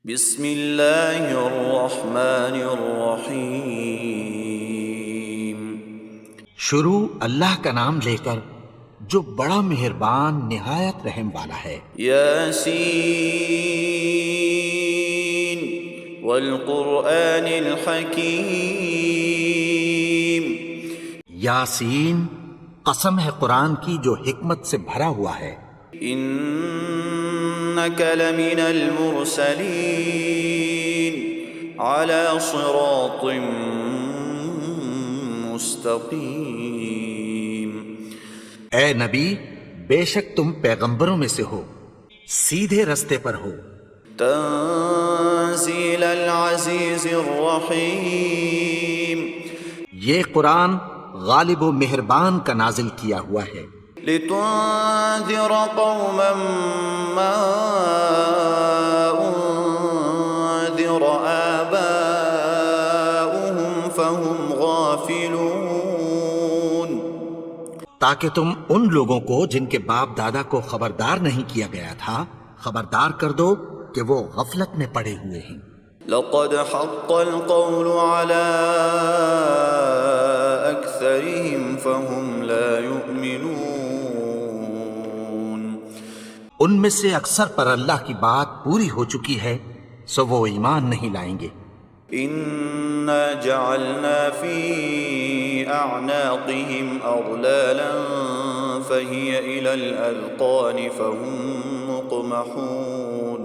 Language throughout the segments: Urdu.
بسم اللہ الرحمن الرحیم۔ شروع اللہ کا نام لے کر جو بڑا مہربان نہایت رحم والا ہے۔ یاسین والقرآن الحکیم۔ یاسین، قسم ہے قرآن کی جو حکمت سے بھرا ہوا ہے۔ انک لمن المرسلین علی صراط مستقیم۔ اے نبی، بے شک تم پیغمبروں میں سے ہو، سیدھے رستے پر ہو۔ تنزیل العزیز الرحیم۔ یہ قرآن غالب و مہربان کا نازل کیا ہوا ہے۔ لتنذر قوما ما انذر آباؤهم فهم غافلون۔ تاکہ تم ان لوگوں کو جن کے باپ دادا کو خبردار نہیں کیا گیا تھا خبردار کر دو کہ وہ غفلت میں پڑے ہوئے ہیں۔ لقد حق القول على أكثرهم فهم لا يؤمنون۔ ان میں سے اکثر پر اللہ کی بات پوری ہو چکی ہے سو وہ ایمان نہیں لائیں گے۔ إنا جعلنا في أعناقهم أغلالا فهي إلى الأذقان فهم مقمحون۔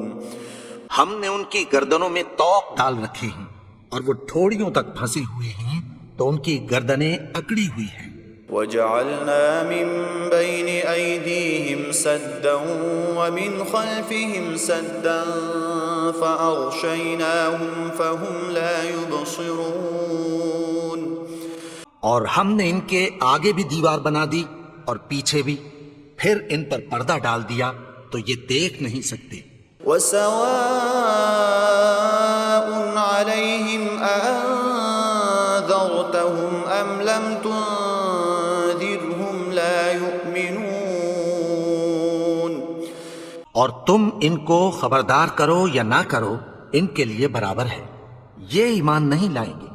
ہم نے ان کی گردنوں میں طوق ڈال رکھے ہیں اور وہ ٹھوڑیوں تک پھنسے ہوئے ہیں تو ان کی گردنیں اکڑی ہوئی ہیں۔ وجعلنا من بين أيديهم سدا ومن خلفهم سدا فأغشيناهم فهم لا يبصرون۔ اور ہم نے ان کے آگے بھی دیوار بنا دی اور پیچھے بھی، پھر ان پر پردہ ڈال دیا تو یہ دیکھ نہیں سکتے۔ وسواء عليهم أأنذرتهم أم لم تنذرهم لا يؤمنون۔ اور تم ان کو خبردار کرو یا نہ کرو ان کے لیے برابر ہے، یہ ایمان نہیں لائیں گے۔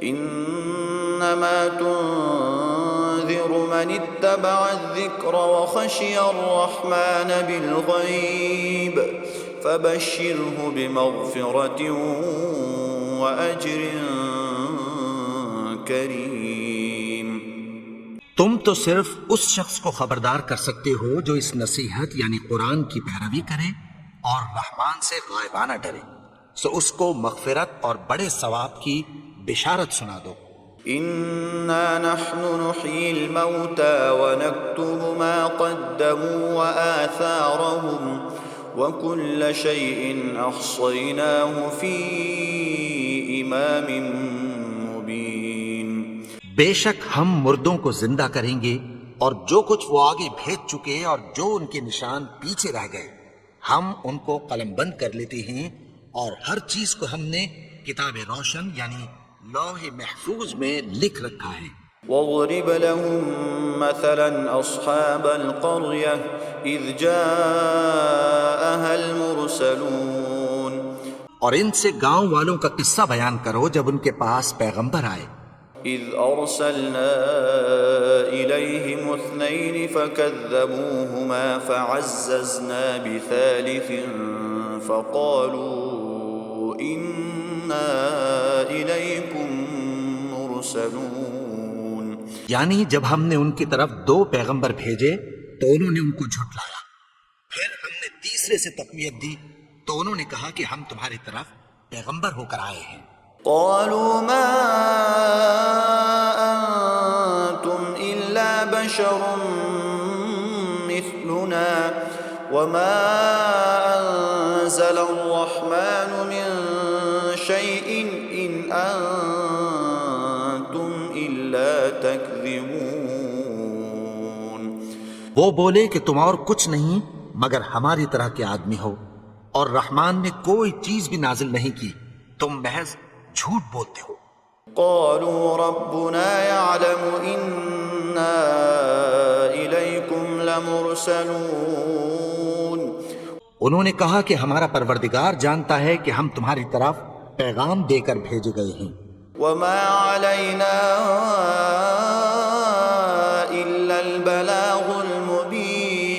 انما تنذر من اتبع الذکر وخشی الرحمن بالغیب فبشرہ بمغفرۃ واجر کریم۔ تم تو صرف اس شخص کو خبردار کر سکتے ہو جو اس نصیحت یعنی قرآن کی پیروی کرے اور رحمان سے غائبانہ ڈرے، سو اس کو مغفرت اور بڑے ثواب کی بشارت سنا دو۔ انا نحن نحيي الموتى ونكتب ما قدموا وآثارهم وكل شيء احصيناه في امام مبين۔ بے شک ہم مردوں کو زندہ کریں گے اور جو کچھ وہ آگے بھیج چکے اور جو ان کے نشان پیچھے رہ گئے ہم ان کو قلم بند کر لیتے ہیں، اور ہر چیز کو ہم نے کتاب روشن یعنی لوح محفوظ میں لکھ رکھا ہے۔ واضرب لهم مثلا اصحاب القرية اذ جاءها المرسلون۔ اور ان سے گاؤں والوں کا قصہ بیان کرو جب ان کے پاس پیغمبر آئے۔ اذ ارسلنا اليهم اثنين فكذبوهما فعززنا بثالث فقالوا انا اليكم مرسلون۔ یعنی جب ہم نے ان کی طرف دو پیغمبر بھیجے تو انہوں نے ان کو جھٹلایا، پھر ہم نے تیسرے سے تقویت دی تو انہوں نے کہا کہ ہم تمہاری طرف پیغمبر ہو کر آئے ہیں۔ قالوا ما انتم الا بشر مثلنا وما انزل الرحمن من شيء ان انتم الا تكذبون۔ وہ بولے کہ تم اور کچھ نہیں مگر ہماری طرح کے آدمی ہو، اور رحمان نے کوئی چیز بھی نازل نہیں کی، تم محض جھوٹ بولتے ہو۔ قالوا ربنا يعلم إنا إليكم لمرسلون۔ انہوں نے کہا کہ ہمارا پروردگار جانتا ہے کہ ہم تمہاری طرف پیغام دے کر بھیجے گئے ہیں، وما علينا إلا البلاغ المبين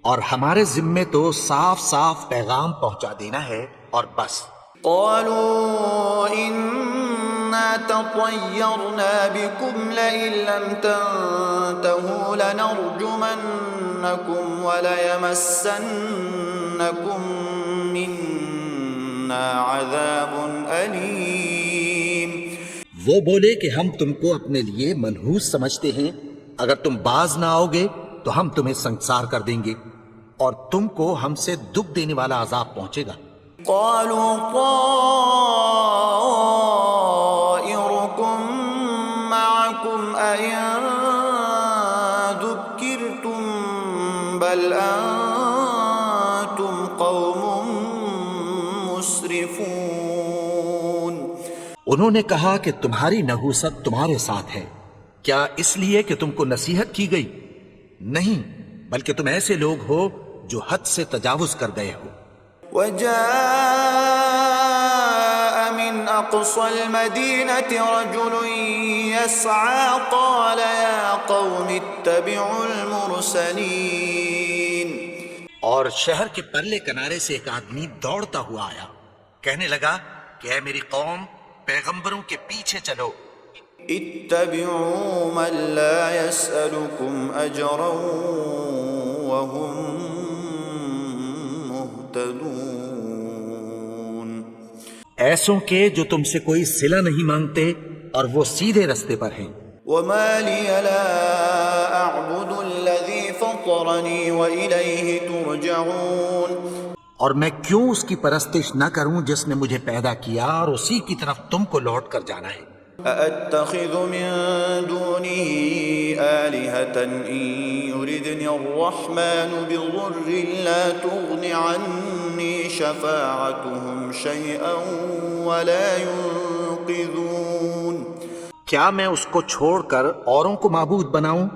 اور ہمارے ذمے تو صاف صاف پیغام پہنچا دینا ہے اور بس۔ قالوا إنا تطيرنا بكم لئن لم تنتهوا لنرجمنكم وليمسنكم منا عذاب أليم۔ وہ بولے کہ ہم تم کو اپنے لیے منحوس سمجھتے ہیں، اگر تم باز نہ آؤ گے تو ہم تمہیں سنسار کر دیں گے اور تم کو ہم سے دکھ دینے والا عذاب پہنچے گا۔ قالوا طائركم معكم أئن ذكرتم بل أنتم قوم مسرفون۔ انہوں نے کہا کہ تمہاری نحوست تمہارے ساتھ ہے، کیا اس لیے کہ تم کو نصیحت کی گئی؟ نہیں، بلکہ تم ایسے لوگ ہو جو حد سے تجاوز کر گئے ہو۔ وجاء من أقصى المدينة رجل يسعى قال يا قوم اتبعوا المرسلين۔ اور شہر کے پرلے کنارے سے ایک آدمی دوڑتا ہوا آیا، کہنے لگا کہ اے میری قوم، پیغمبروں کے پیچھے چلو۔ اتبعوا من لا يسألكم أجرا وهم مهتدون۔ ایسوں کے جو تم سے کوئی صلہ نہیں مانگتے اور وہ سیدھے رستے پر ہیں۔ وما لي لا أعبد الذي فطرني وإليه ترجعون۔ اور میں کیوں اس کی پرستش نہ کروں جس نے مجھے پیدا کیا اور اسی کی طرف تم کو لوٹ کر جانا ہے۔ أأتخذ من دونه آلهة إن يردني الرحمن بضر لا تغن عني شفاعتهم شيئا ولا ينقذون۔ کیا میں اس کو چھوڑ کر اوروں کو معبود بناؤں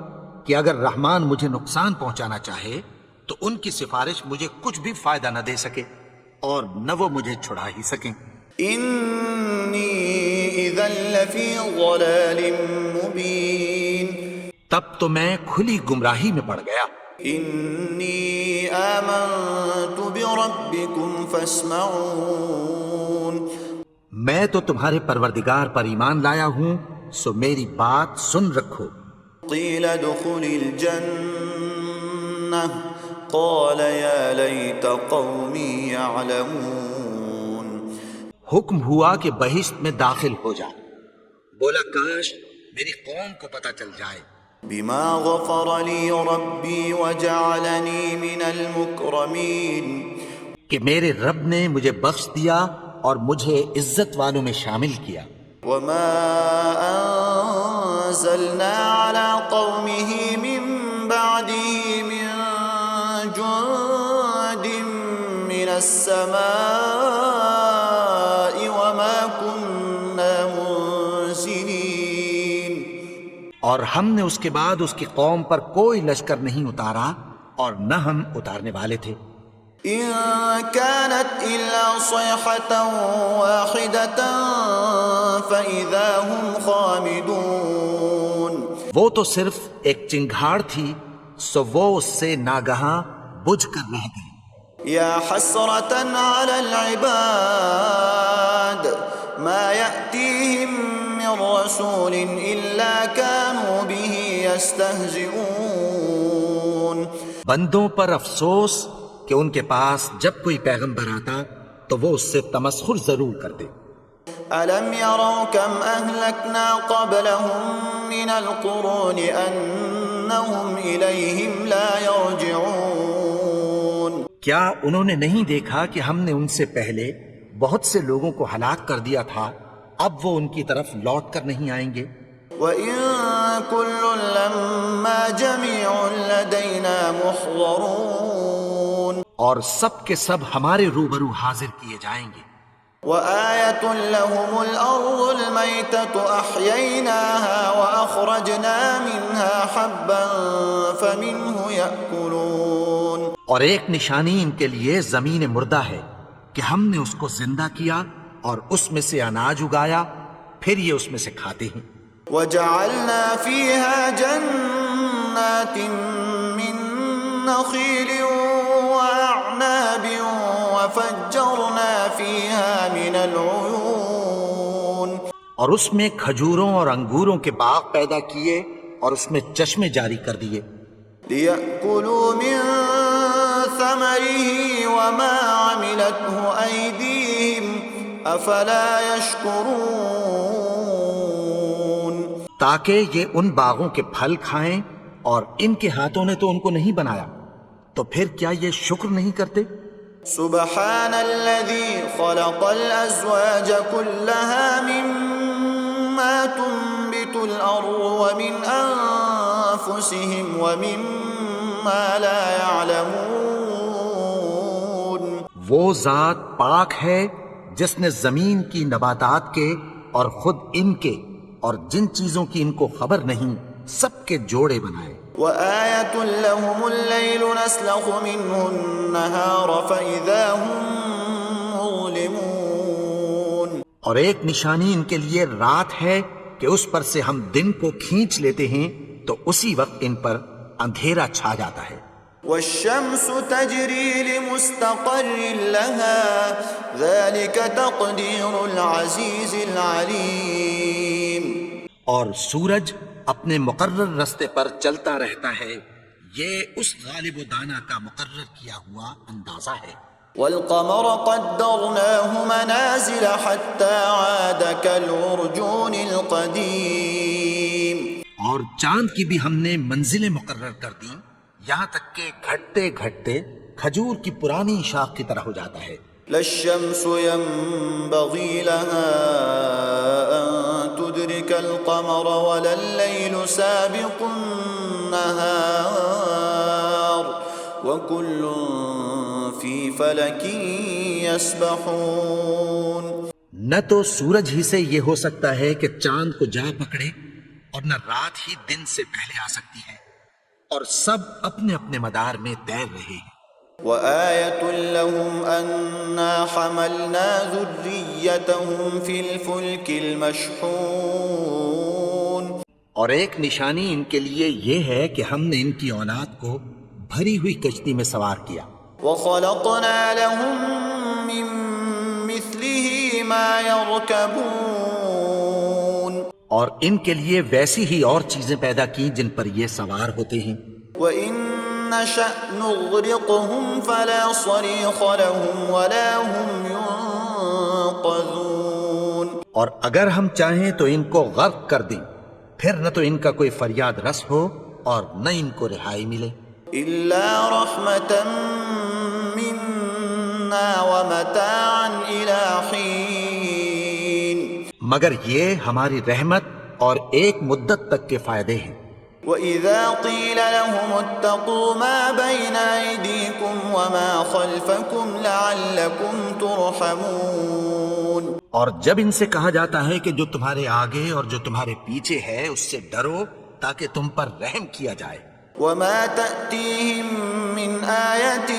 کہ اگر رحمان مجھے نقصان پہنچانا چاہے تو ان کی سفارش مجھے کچھ بھی فائدہ نہ دے سکے اور نہ وہ مجھے چھڑا ہی سکیں۔ إني إذا لفي ضلال مبين۔ تب تو میں کھلی گمراہی میں پڑ گیا۔ إني آمنت بربكم فاسمعون۔ میں تو تمہارے پروردگار پر ایمان لایا ہوں، سو میری بات سن رکھو۔ قيل ادخل الجنة قال يا ليت قومي يعلمون۔ حکم ہوا کہ بہشت میں داخل ہو جا، بولا کاش میری قوم کو پتہ چل جائے۔ بما غفر لي ربي وجعلني من المكرمين۔ کہ میرے رب نے مجھے بخش دیا اور مجھے عزت والوں میں شامل کیا۔ وما أنزلنا على قومه من بعده من جند من السماء وما كنا منزلين۔ اور ہم نے اس کے بعد اس کی قوم پر کوئی لشکر نہیں اتارا اور نہ ہم اتارنے والے تھے۔ إن كانت إلا صيحة واحدة فإذا هم خامدون۔ وہ تو صرف ایک چنگھاڑ تھی، سو وہ اس سے ناگہاں بجھ کر رہ گئی۔ يا حسرة على العباد ما يأتيهم من رسول إلا كانوا به يستهزئون۔ بندوں پر افسوس کہ ان کے پاس جب کوئی پیغمبر آتا تو وہ اس سے تمسخر ضرور کرتے۔ ألم يروا كم أهلكنا قبلهم من القرون أنهم إليهم لا يرجعون۔ کیا انہوں نے نہیں دیکھا کہ ہم نے ان سے پہلے بہت سے لوگوں کو ہلاک کر دیا تھا، اب وہ ان کی طرف لوٹ کر نہیں آئیں گے؟ وَإِن كُلٌّ لَمَّا جَمِيعٌ لَدَيْنَا مُحْضَرُونَ۔ اور سب کے سب ہمارے روبرو حاضر کیے جائیں گے۔ وَآيَةٌ لَهُمُ الْأَرْضُ الْمَيْتَةُ أَحْيَيْنَاهَا وَأَخْرَجْنَا مِنْهَا حَبًّا فَمِنْهُ يَأْكُلُونَ۔ اور ایک نشانی ان کے لیے زمین مردہ ہے کہ ہم نے اس کو زندہ کیا اور اس میں سے اناج اگایا، پھر یہ اس میں سے کھاتے ہیں۔ وجعلنا فيها جنات من نخيل وأعناب وفجرنا فيها من العيون، اور اس میں کھجوروں اور انگوروں کے باغ پیدا کیے اور اس میں چشمے جاری کر دیے، ليأكلوا من ثمره وما عملته أيديهم أفلا يشكرون، تاکہ یہ ان باغوں کے پھل کھائیں، اور ان کے ہاتھوں نے تو ان کو نہیں بنایا، تو پھر کیا یہ شکر نہیں کرتے؟ سبحان الذي خلق الأزواج كلها مما تنبت الأرض ومن أنفسهم ومما لا يعلمون، وہ ذات پاک ہے جس نے زمین کی نباتات کے اور خود ان کے اور جن چیزوں کی ان کو خبر نہیں سب کے جوڑے بنائے۔ وآية لهم الليل نسلخ منه النهار فإذا هم مظلمون، اور ایک نشانی ان کے لیے رات ہے کہ اس پر سے ہم دن کو کھینچ لیتے ہیں تو اسی وقت ان پر اندھیرا چھا جاتا ہے۔ والشمس تجري لمستقر لها ذلك تقدير العزيز العليم، اور سورج اپنے مقرر رستے پر چلتا رہتا ہے، یہ اس غالب و دانا کا مقرر کیا ہوا اندازہ ہے۔ والقمر قدرناه منازل حتى عاد كالعرجون القديم، اور چاند کی بھی ہم نے منزلیں مقرر کر دیں، یہاں تک کہ گھٹتے گھٹتے کھجور کی پرانی شاخ کی طرح ہو جاتا ہے۔ لا الشمس ينبغي لها أن تدرك القمر ولا الليل سابق النهار وكل في فلك يسبحون، نہ تو سورج ہی سے یہ ہو سکتا ہے کہ چاند کو جا پکڑے، اور نہ رات ہی دن سے پہلے آ سکتی ہے، اور سب اپنے اپنے مدار میں تیر رہے ہیں۔ وآية لهم أنا حملنا ذريتهم في الفلك المشحون، اور ایک نشانی ان کے لیے یہ ہے کہ ہم نے ان کی اولاد کو بھری ہوئی کشتی میں سوار کیا، وخلقنا لهم من مثله ما يركبون، اور ان کے لیے ویسی ہی اور چیزیں پیدا کی جن پر یہ سوار ہوتے ہیں۔ وإن نشأ نغرقهم فلا صريخ لهم ولا هم ينقذون، اور اگر ہم چاہیں تو ان کو غرق کر دیں، پھر نہ تو ان کا کوئی فریاد رس ہو اور نہ ان کو رہائی ملے۔ إلا رحمة منا ومتاعا إلى حين، مگر یہ ہماری رحمت اور ایک مدت تک کے فائدے ہیں۔ وإذا قيل لهم اتقوا ما بين أيديكم وما خلفكم لعلكم ترحمون، اور جب ان سے کہا جاتا ہے کہ جو تمہارے آگے اور جو تمہارے پیچھے ہے اس سے ڈرو تاکہ تم پر رحم کیا جائے۔ وما تأتيهم من آية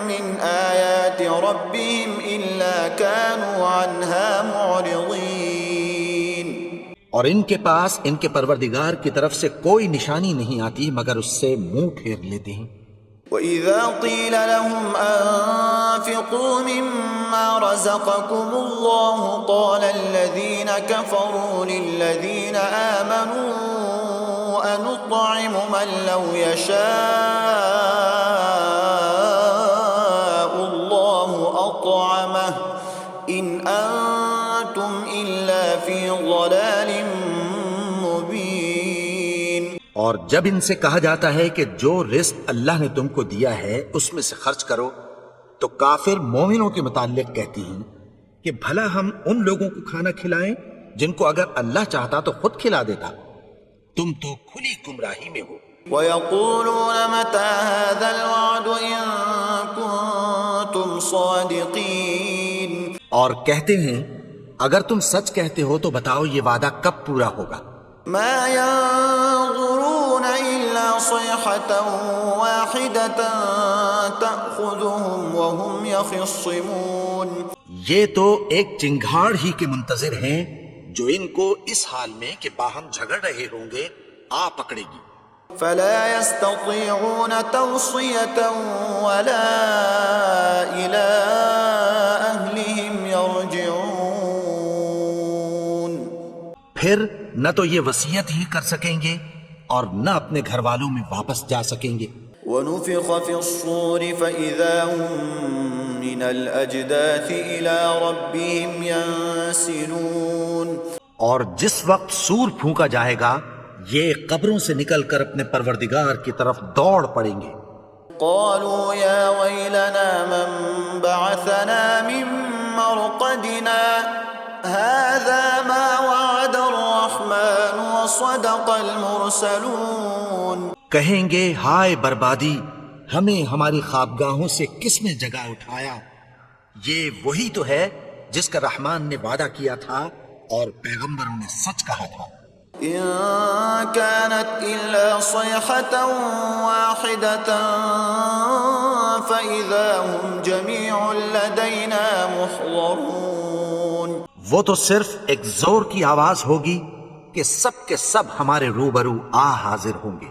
من آيات ربهم إلا كانوا عنها معرضين، اور ان کے پاس ان کے پروردگار کی طرف سے کوئی نشانی نہیں آتی مگر اس سے منہ پھیر لیتے ہیں۔ وإذا قيل لهم أنفقوا مما رزقكم الله قال الذين كفروا للذين آمنوا أنطعم من لو يشاء الله أطعمه إن أنتم إلا في ضلال مبين، اور جب ان سے کہا جاتا ہے کہ جو رزق اللہ نے تم کو دیا ہے اس میں سے خرچ کرو، تو کافر مومنوں کے متعلق کہتی ہیں کہ بھلا ہم ان لوگوں کو کھانا کھلائیں جن کو اگر اللہ چاہتا تو خود کھلا دیتا، تم تو کھلی گمراہی میں ہو۔ ويقولون متى هذا الوعد إن كنتم صادقين، اور کہتے ہیں اگر تم سچ کہتے ہو تو بتاؤ یہ وعدہ کب پورا ہوگا۔ ما ينظرون إلا صيحة واحدة تأخذهم وهم يخصمون. یہ تو ایک چنگھاڑ ہی کے منتظر ہیں جو ان کو اس حال میں کہ باہم جھگڑ رہے ہوں گے آ پکڑے گی. فلا يستطيعون توصية ولا إلى أهلهم يرجعون. پھر نہ تو یہ وصیت ہی کر سکیں گے اور نہ اپنے گھر والوں میں واپس جا سکیں گے. ونفخ في الصور فإذا هم من الأجداث إلى ربهم ينسلون. اور جس وقت سور پھونکا جائے گا یہ قبروں سے نکل کر اپنے پروردگار کی طرف دوڑ پڑیں گے. قالوا يا ويلنا من بعثنا من مرقدنا هذا ما وعد الرحمن وصدق المرسلون. کہیں گے ہائے بربادی، ہمیں ہماری خوابگاہوں سے کس نے جگہ اٹھایا؟ یہ وہی تو ہے جس کا رحمان نے وعدہ کیا تھا اور پیغمبروں نے سچ کہا تھا. إن كانت إلا صيحة واحدة فإذا هم جميع لدينا محضرون. وہ تو صرف ایک زور کی آواز ہوگی کہ سب کے سب ہمارے روبرو آ حاضر ہوں گے.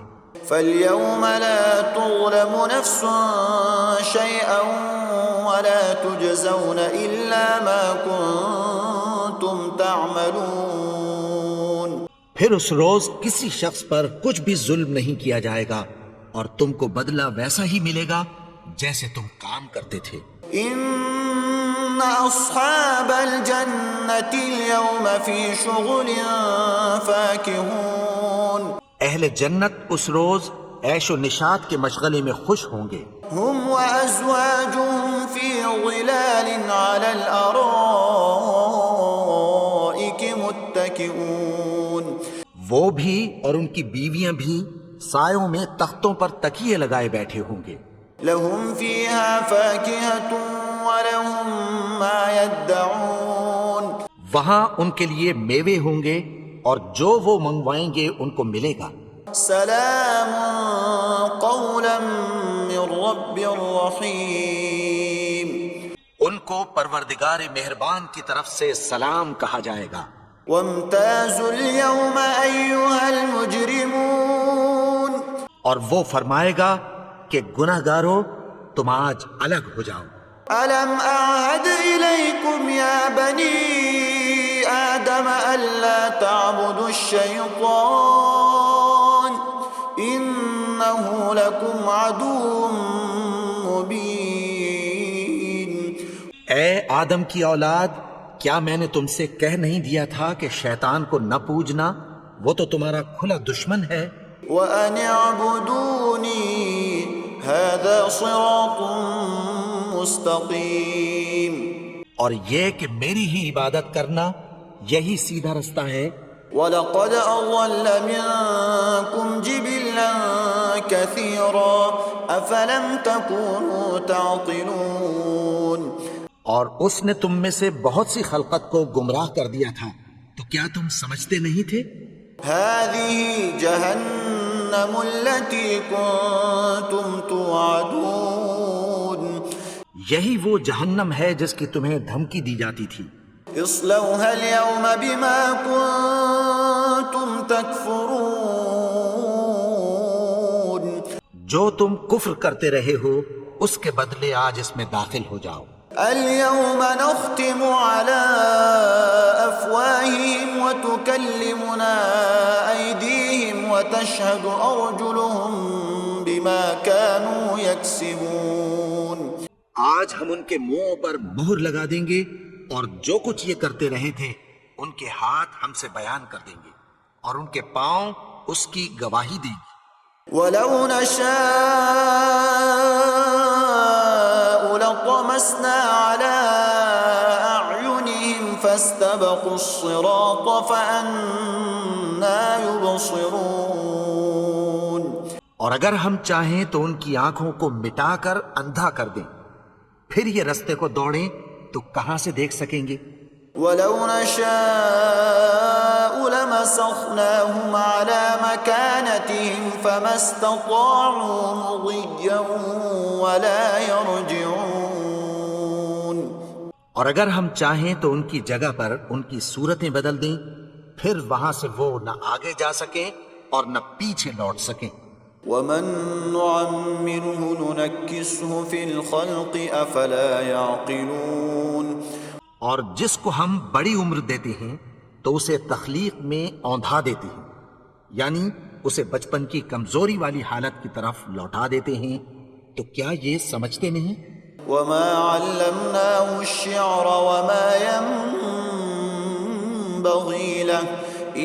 فاليوم لا تظلم نفس شيئا ولا تجزون إلا ما كنتم تعملون. پھر اس روز کسی شخص پر کچھ بھی ظلم نہیں کیا جائے گا اور تم کو بدلہ ویسا ہی ملے گا جیسے تم کام کرتے تھے. إن أصحاب الجنة اليوم في شغل فاكهون. اہل جنت اس روز عیش و نشاط کے مشغلے میں خوش ہوں گے. هم وأزواجهم في ظلال على الأرائك متكئون. وہ بھی اور ان کی بیویاں بھی سایوں میں تختوں پر تکیے لگائے بیٹھے ہوں گے. لهم فيها فاكهة ولهم ما يدعون. وہاں ان کے لیے میوے ہوں گے اور جو وہ منگوائیں گے ان کو ملے گا. سلام قولا من رب رحیم. ان کو پروردگار مہربان کی طرف سے سلام کہا جائے گا. وامتازوا اليوم أيها المجرمون. اور وہ فرمائے گا کہ گناہگارو تم آج الگ ہو جاؤ. ألم أعهد إليكم يا بني آدم ألا تعبدوا الشيطان إنه لكم عدو مبين. اے آدم کی اولاد، کیا میں نے تم سے کہہ نہیں دیا تھا کہ شیطان کو نہ پوجنا، وہ تو تمہارا کھلا دشمن ہے. وأن اعبدوني هذا صراط مستقيم. اور یہ کہ میری ہی عبادت کرنا یہی سیدھا رستہ ہے. وَلَقَدْ أَضَلَّ مِنكُمْ جِبِلًّا كَثِيرًا أَفَلَمْ تَكُونُوا تَعْقِلُونَ. اور اس نے تم میں سے بہت سی خلقت کو گمراہ کر دیا تھا، تو کیا تم سمجھتے نہیں تھے؟ هَذِهِ جَهَنَّمُ الَّتِي كُنتُمْ تُوعَدُونَ. یہی وہ جہنم ہے جس کی تمہیں دھمکی دی جاتی تھی. اصلوها اليوم بما كنتم تكفرون. جو تم کفر کرتے رہے ہو اس کے بدلے آج اس میں داخل ہو جاؤ. اليوم نختم على أفواههم وتكلمنا أيديهم وتشهد أرجلهم بما كانوا يكسبون. آج ہم ان کے منہوں پر مہر لگا دیں گے اور جو کچھ یہ کرتے رہے تھے ان کے ہاتھ ہم سے بیان کر دیں گے اور ان کے پاؤں اس کی گواہی دیں گے. وَلَوْ نَشَاءُ لَطَمَسْنَا عَلَىٰ أَعْيُنِهِمْ فَاسْتَبَقُوا الصِّرَاطَ فَأَنَّىٰ يُبْصِرُونَ. اور اگر ہم چاہیں تو ان کی آنکھوں کو مٹا کر اندھا کر دیں، پھر یہ رستے کو دوڑیں تو کہاں سے دیکھ سکیں گے؟ ولو نشاء لمسخناهم على مكانتهم فما استطاعوا مضيا ولا يرجعون. اور اگر ہم چاہیں تو ان کی جگہ پر ان کی صورتیں بدل دیں، پھر وہاں سے وہ نہ آگے جا سکیں اور نہ پیچھے لوٹ سکیں. ومن نعمره ننكسه في الخلق افلا يعقلون. اور جس کو ہم بڑی عمر دیتے ہیں تو اسے تخلیق میں اوندھا دیتے ہیں، یعنی اسے بچپن کی کمزوری والی حالت کی طرف لوٹا دیتے ہیں. تو کیا یہ سمجھتے نہیں؟ وما علمناه الشعر وما ينبغي له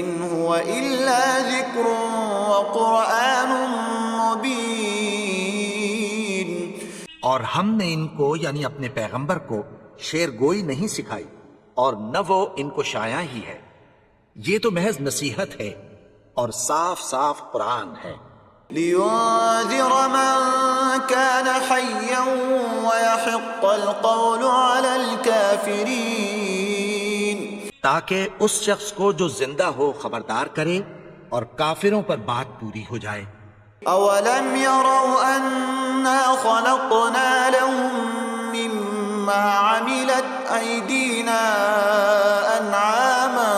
ان هو الا ذكر وقرآن مبين. اور ہم نے ان کو یعنی اپنے پیغمبر کو شعر گوئی نہیں سکھائی، اور نہ وہ ان کو شاعر ہی ہے، یہ تو محض نصیحت ہے اور صاف صاف قرآن ہے. لينذر من كان حيا ويحق القول على الكافرين. تاکہ اس شخص کو جو زندہ ہو خبردار کرے اور کافروں پر بات پوری ہو جائے. اولم يروا انا خلقنا لهم مما عملت ايدينا انعاما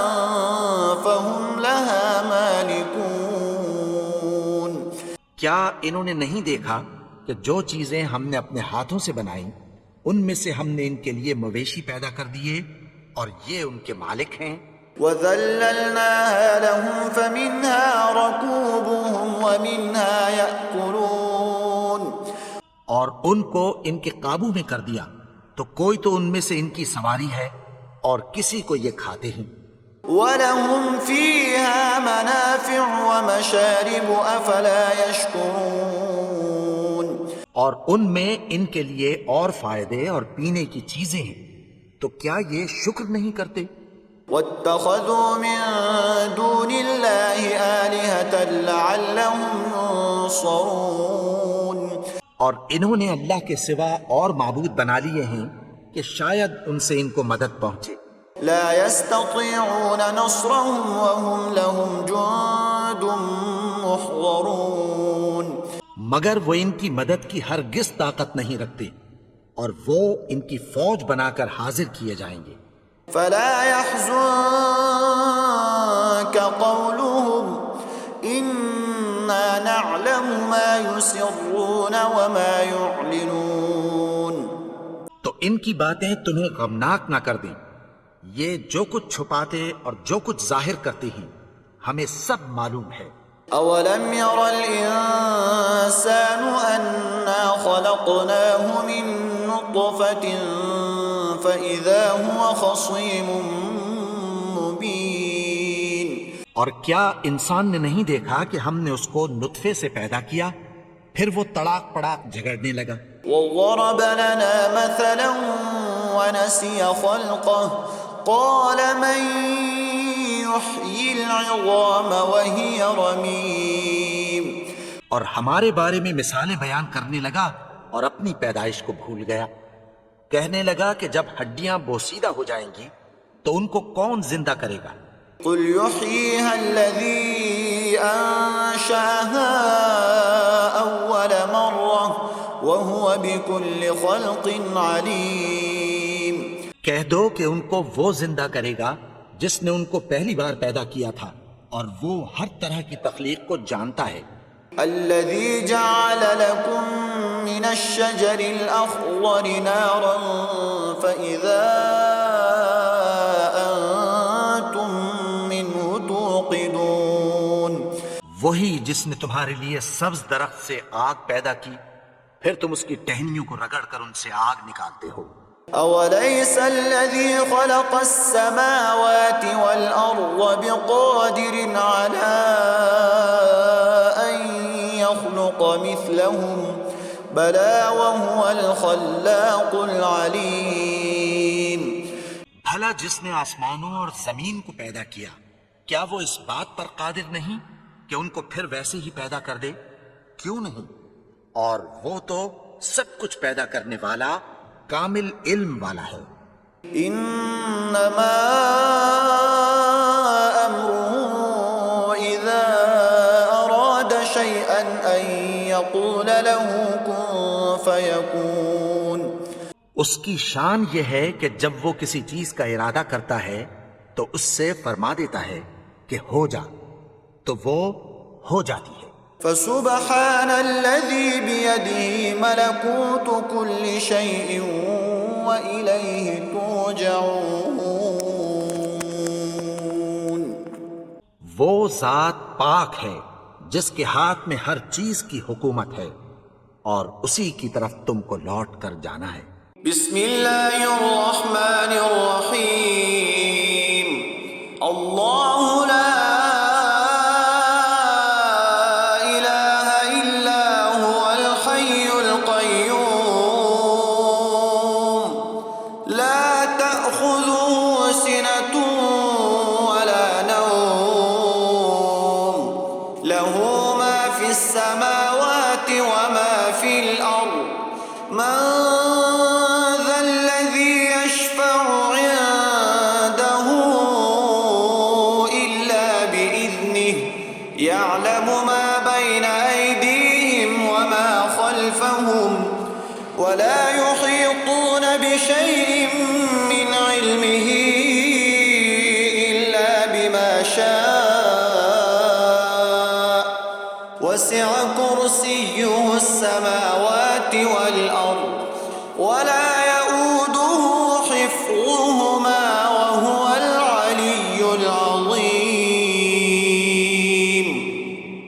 فهم لها مالكون. کیا انہوں نے نہیں دیکھا کہ جو چیزیں ہم نے اپنے ہاتھوں سے بنائیں ان میں سے ہم نے ان کے لیے مویشی پیدا کر دیے اور یہ ان کے مالک ہیں. وَذَلَّلْنَاهَا لَهُمْ فَمِنْهَا رَكُوبُهُمْ وَمِنْهَا يَأْكُلُونَ. اور ان کو ان کے قابو میں کر دیا تو کوئی تو ان میں سے ان کی سواری ہے اور کسی کو یہ کھاتے ہیں. وَلَهُمْ فِيهَا مَنَافِعُ وَمَشَارِبُ أَفَلَا يَشْكُرُونَ. اور ان میں ان کے لیے اور فائدے اور پینے کی چیزیں ہیں، تو کیا یہ شکر نہیں کرتے؟ وَاتَّخَذُوا مِن دُونِ اللَّهِ آلِهَةً لَعَلَّهُمْ يُنصَرُونَ. اور انہوں نے اللہ کے سوا اور معبود بنا لیے ہیں کہ شاید ان سے ان کو مدد پہنچے. لا يستطيعون نصرهم وهم لهم جند محضرون. مگر وہ ان کی مدد کی ہرگز طاقت نہیں رکھتے اور وہ ان کی فوج بنا کر حاضر کیے جائیں گے. فلا يحزنك قولهم إنا نعلم ما يسرون وما يعلنون. تو ان کی باتیں تمہیں غمناک نہ کر دیں، یہ جو کچھ چھپاتے اور جو کچھ ظاہر کرتے ہیں ہمیں سب معلوم ہے. اولم ير الانسان انا خلقناه من نطفة فاذا هو خصيم مبين. اور کیا انسان نے نہیں دیکھا کہ ہم نے اس کو نطفے سے پیدا کیا، پھر وہ تڑاک پڑاک جھگڑنے لگا. وضرب لنا مثلا ونسي خلقه قال من يحيي العظام وهي رميم. اور ہمارے بارے میں مثالیں بیان کرنے لگا اور اپنی پیدائش کو بھول گیا. کہنے لگا کہ جب ہڈیاں بوسیدہ ہو جائیں گی تو ان کو کون زندہ کرے گا؟ قل يحييها الذي أنشأها أول مرة وهو بكل خلق عليم. کہہ دو کہ ان کو وہ زندہ کرے گا جس نے ان کو پہلی بار پیدا کیا تھا اور وہ ہر طرح کی تخلیق کو جانتا ہے. الذي جعل لكم من الشجر الأخضر نارا فإذا أنتم منه توقدون. وہی جس نے تمہارے لیے سبز درخت سے آگ پیدا کی، پھر تم اس کی ٹہنیوں کو رگڑ کر ان سے آگ نکالتے ہو. أوليس الذي خلق السماوات والأرض بقادر على أن يخلق مثلهم بلى وهو الخلاق العليم. بھلا جس نے آسمانوں اور زمین کو پیدا کیا، کیا وہ اس بات پر قادر نہیں کہ ان کو پھر ویسے ہی پیدا کر دے؟ کیوں نہیں؟ اور وہ تو سب کچھ پیدا کرنے والا کامل علم والا ہے. انما امره اذا اراد شيئا ان يقول له كن فيكون. اس کی شان یہ ہے کہ جب وہ کسی چیز کا ارادہ کرتا ہے تو اس سے فرما دیتا ہے کہ ہو جا، تو وہ ہو جاتی ہے. فسبحان الذي بيده ملكوت كل شيء وإليه ترجعون. وہ ذات پاک ہے جس کے ہاتھ میں ہر چیز کی حکومت ہے اور اسی کی طرف تم کو لوٹ کر جانا ہے. بسم اللہ الرحمن الرحیم. اللہ لا يعلم ما بين أيديهم وما خلفهم ولا يحيطون بشيء من علمه إلا بما شاء وسع كرسيه السماوات والأرض ولا